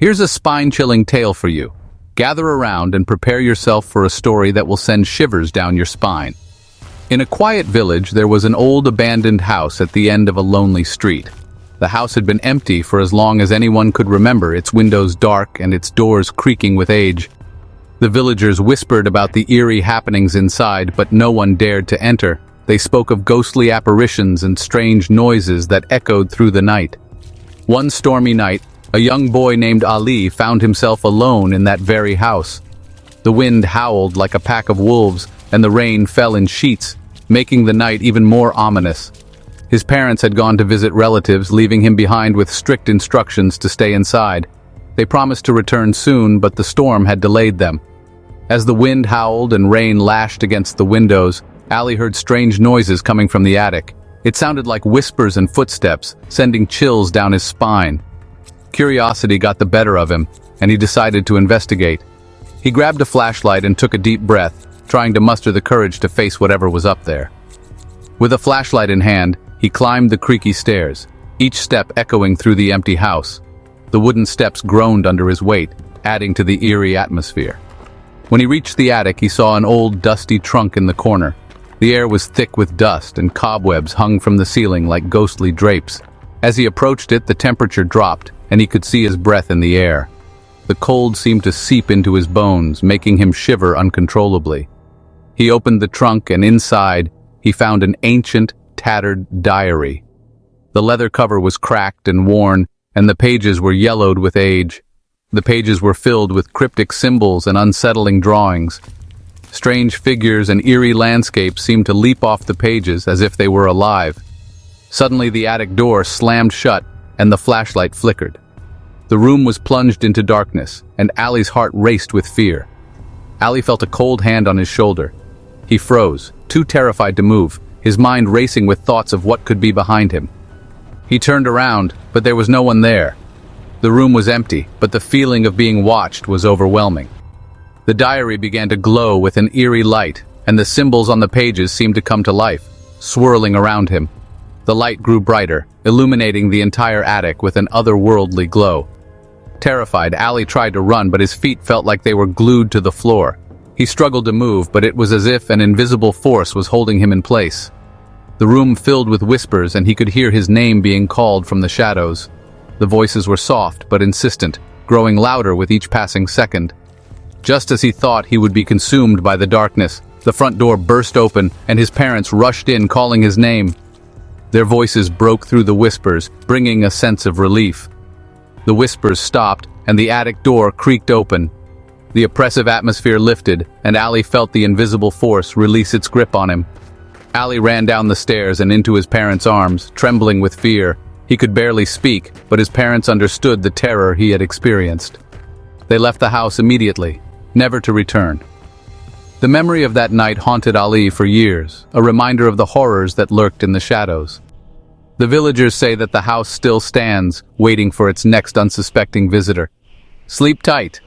Here's a spine-chilling tale for you. Gather around and prepare yourself for a story that will send shivers down your spine. In a quiet village, there was an old abandoned house at the end of a lonely street. The house had been empty for as long as anyone could remember, its windows dark and its doors creaking with age. The villagers whispered about the eerie happenings inside, but no one dared to enter. They spoke of ghostly apparitions and strange noises that echoed through the night. One stormy night, a young boy named Ali found himself alone in that very house. The wind howled like a pack of wolves, and the rain fell in sheets, making the night even more ominous. His parents had gone to visit relatives, leaving him behind with strict instructions to stay inside. They promised to return soon, but the storm had delayed them. As the wind howled and rain lashed against the windows, Ali heard strange noises coming from the attic. It sounded like whispers and footsteps, sending chills down his spine. Curiosity got the better of him, and he decided to investigate. He grabbed a flashlight and took a deep breath, trying to muster the courage to face whatever was up there. With a flashlight in hand, he climbed the creaky stairs, each step echoing through the empty house. The wooden steps groaned under his weight, adding to the eerie atmosphere. When he reached the attic, he saw an old, dusty trunk in the corner. The air was thick with dust, and cobwebs hung from the ceiling like ghostly drapes. As he approached it, the temperature dropped, and he could see his breath in the air. The cold seemed to seep into his bones, making him shiver uncontrollably. He opened the trunk, and inside, he found an ancient, tattered diary. The leather cover was cracked and worn, and the pages were yellowed with age. The pages were filled with cryptic symbols and unsettling drawings. Strange figures and eerie landscapes seemed to leap off the pages as if they were alive. Suddenly, the attic door slammed shut, and the flashlight flickered. The room was plunged into darkness, and Ali's heart raced with fear. Ali felt a cold hand on his shoulder. He froze, too terrified to move, his mind racing with thoughts of what could be behind him. He turned around, but there was no one there. The room was empty, but the feeling of being watched was overwhelming. The diary began to glow with an eerie light, and the symbols on the pages seemed to come to life, swirling around him. The light grew brighter, illuminating the entire attic with an otherworldly glow. Terrified, Ali tried to run, but his feet felt like they were glued to the floor. He struggled to move, but it was as if an invisible force was holding him in place. The room filled with whispers, and he could hear his name being called from the shadows. The voices were soft but insistent, growing louder with each passing second. Just as he thought he would be consumed by the darkness, the front door burst open, and his parents rushed in, calling his name. Their voices broke through the whispers, bringing a sense of relief. The whispers stopped, and the attic door creaked open. The oppressive atmosphere lifted, and Ali felt the invisible force release its grip on him. Ali ran down the stairs and into his parents' arms, trembling with fear. He could barely speak, but his parents understood the terror he had experienced. They left the house immediately, never to return. The memory of that night haunted Ali for years, a reminder of the horrors that lurked in the shadows. The villagers say that the house still stands, waiting for its next unsuspecting visitor. Sleep tight,